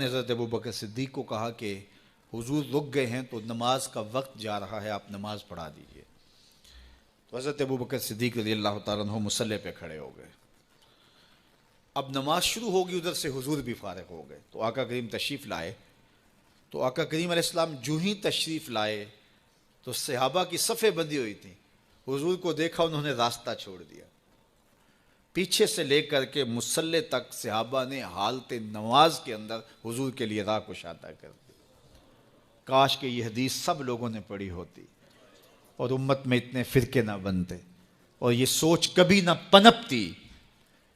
نے حضرت ابوبکر صدیق کو کہا کہ حضور رک گئے ہیں تو نماز کا وقت جا رہا ہے، آپ نماز پڑھا دیجئے۔ تو حضرت ابوبکر صدیق رضی اللہ تعالیٰ عنہ مصلی پہ کھڑے ہو گئے۔ اب نماز شروع ہوگی، ادھر سے حضور بھی فارغ ہو گئے تو آقا کریم تشریف لائے۔ تو آقا کریم علیہ السلام جو ہی تشریف لائے تو صحابہ کی صفیں بندی ہوئی تھیں، حضور کو دیکھا انہوں نے راستہ چھوڑ دیا، پیچھے سے لے کر کے مصلی تک صحابہ نے حالت نماز کے اندر حضور کے لیے راہ کشادہ کر دی۔ کاش کہ یہ حدیث سب لوگوں نے پڑھی ہوتی اور امت میں اتنے فرقے نہ بنتے اور یہ سوچ کبھی نہ پنپتی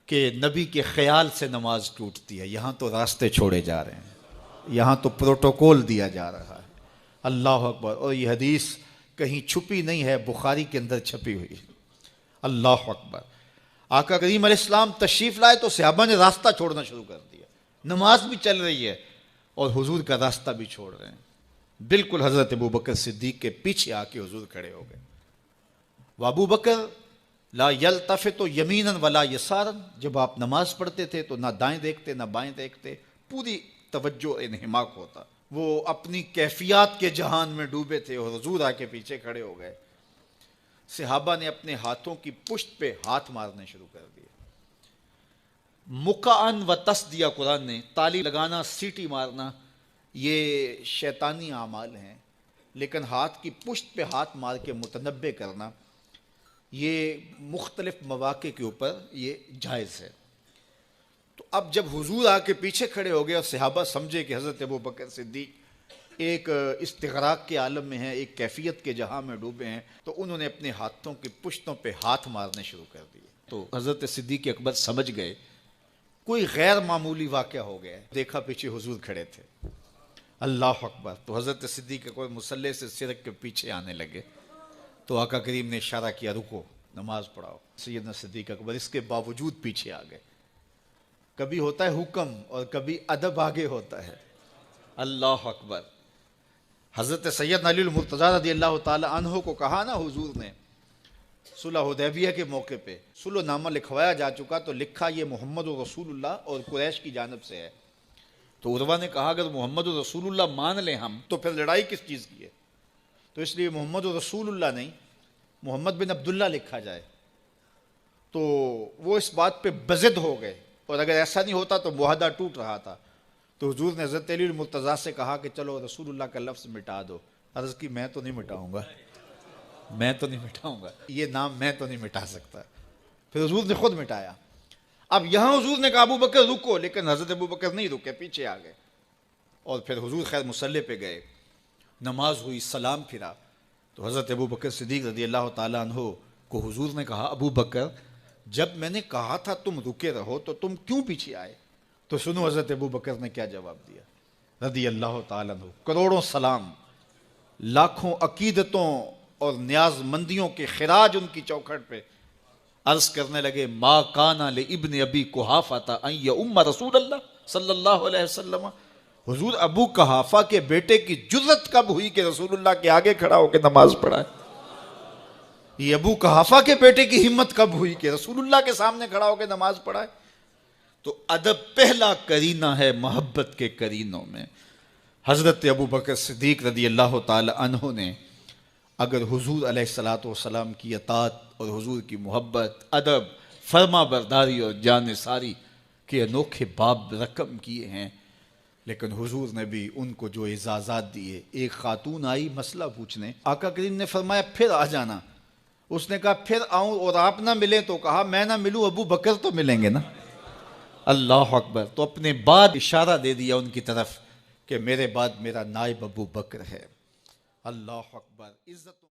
کہ نبی کے خیال سے نماز ٹوٹتی ہے۔ یہاں تو راستے چھوڑے جا رہے ہیں، یہاں تو پروٹوکول دیا جا رہا ہے۔ اللہ اکبر۔ اور یہ حدیث کہیں چھپی نہیں ہے، بخاری کے اندر چھپی ہوئی ہے۔ اللہ اکبر۔ آقا کریم علیہ السلام تشریف لائے تو صحابہ نے راستہ چھوڑنا شروع کر دیا، نماز بھی چل رہی ہے اور حضور کا راستہ بھی چھوڑ رہے ہیں۔ بالکل حضرت ابوبکر صدیق کے پیچھے آ کے حضور کھڑے ہو گئے۔ وابو بکر لا یلتفت یمینا ولا یسارا، جب آپ نماز پڑھتے تھے تو نہ دائیں دیکھتے نہ بائیں دیکھتے، پوری توجہ انہماک ہوتا۔ وہ اپنی کیفیات کے جہان میں ڈوبے تھے اور حضور آ کے پیچھے کھڑے ہو گئے۔ صحابہ نے اپنے ہاتھوں کی پشت پہ ہاتھ مارنے شروع کر دیے۔ مکعن و تس دیا قرآن نے، تالی لگانا، سیٹی مارنا، یہ شیطانی اعمال ہیں، لیکن ہاتھ کی پشت پہ ہاتھ مار کے متنبع کرنا یہ مختلف مواقع کے اوپر یہ جائز ہے۔ تو اب جب حضور آ کے پیچھے کھڑے ہو گئے اور صحابہ سمجھے کہ حضرت ابوبکر صدیق ایک استغراق کے عالم میں ہیں، ایک کیفیت کے جہاں میں ڈوبے ہیں، تو انہوں نے اپنے ہاتھوں کی پشتوں پہ ہاتھ مارنے شروع کر دیے۔ تو حضرت صدیق اکبر سمجھ گئے کوئی غیر معمولی واقعہ ہو گیا ہے۔ دیکھا پیچھے حضور کھڑے تھے۔ اللہ اکبر۔ تو حضرت صدیق اکبر مصلی سے سرک کے پیچھے آنے لگے تو آقا کریم نے اشارہ کیا رکو، نماز پڑھاؤ۔ سیدنا صدیق اکبر اس کے باوجود پیچھے آ گئے۔ کبھی ہوتا ہے حکم اور کبھی ادب آگے ہوتا ہے۔ اللہ اکبر۔ حضرت سیدنا علی المرتضیٰ رضی اللہ تعالی عنہ کو کہا نا حضور نے صلح حدیبیہ کے موقع پہ، صلح نامہ لکھوایا جا چکا تو لکھا یہ محمد رسول اللہ اور قریش کی جانب سے ہے۔ تو عروہ نے کہا اگر محمد رسول اللہ مان لیں ہم تو پھر لڑائی کس چیز کی ہے؟ تو اس لیے محمد رسول اللہ نہیں، محمد بن عبداللہ لکھا جائے۔ تو وہ اس بات پہ بضد ہو گئے اور اگر ایسا نہیں ہوتا تو معاہدہ ٹوٹ رہا تھا۔ تو حضور نے حضرت علی المرتضیٰ سے کہا کہ چلو رسول اللہ کا لفظ مٹا دو۔ عرض کی میں تو نہیں مٹاؤں گا، میں تو نہیں مٹاؤں گا، یہ نام میں تو نہیں مٹا سکتا۔ پھر حضور نے خود مٹایا۔ اب یہاں حضور نے کہا ابو بکر رکو، لیکن حضرت ابو بکر نہیں رکے، پیچھے آ گئے اور پھر حضور خیر مصلی پہ گئے۔ نماز ہوئی، سلام پھرا تو حضرت ابو بکر صدیق رضی اللہ تعالیٰ عنہ کو حضور نے کہا ابو بکر جب میں نے کہا تھا تم رکے رہو تو تم کیوں پیچھے آئے؟ تو سنو حضرت ابو بکر نے کیا جواب دیا رضی اللہ تعالیٰ عنہ۔ کروڑوں سلام، لاکھوں عقیدتوں اور نیاز مندیوں کے خراج ان کی چوکھٹ پہ عرض کرنے لگے ما کان لابن ابی قحافہ ان یؤم رسول اللہ صلی اللہ علیہ وسلم۔ حضور ابو قحافہ کے بیٹے کی جرت کب ہوئی کہ رسول اللہ کے آگے کھڑا ہو کے نماز پڑھائے؟ یہ ابو قحافہ کے بیٹے کی ہمت کب ہوئی کہ رسول اللہ کے سامنے کھڑا ہو کے نماز پڑھائے؟ تو ادب پہلا کرینہ ہے محبت کے کرینوں میں۔ حضرت ابو بکر صدیق رضی اللہ تعالی عنہ نے اگر حضور علیہ الصلوۃ والسلام کی اطاعت اور حضور کی محبت، ادب، فرما برداری اور جان ساری کے انوکھے باب رقم کیے ہیں، لیکن حضور نے بھی ان کو جو اعزازات دیے۔ ایک خاتون آئی مسئلہ پوچھنے، آقا کریم نے فرمایا پھر آ جانا۔ اس نے کہا پھر آؤں اور آپ نہ ملیں؟ تو کہا میں نہ ملوں ابو بکر تو ملیں گے نا۔ اللہ اکبر۔ تو اپنے بعد اشارہ دے دیا ان کی طرف کہ میرے بعد میرا نائب ابو بکر ہے۔ اللہ اکبر۔ عزت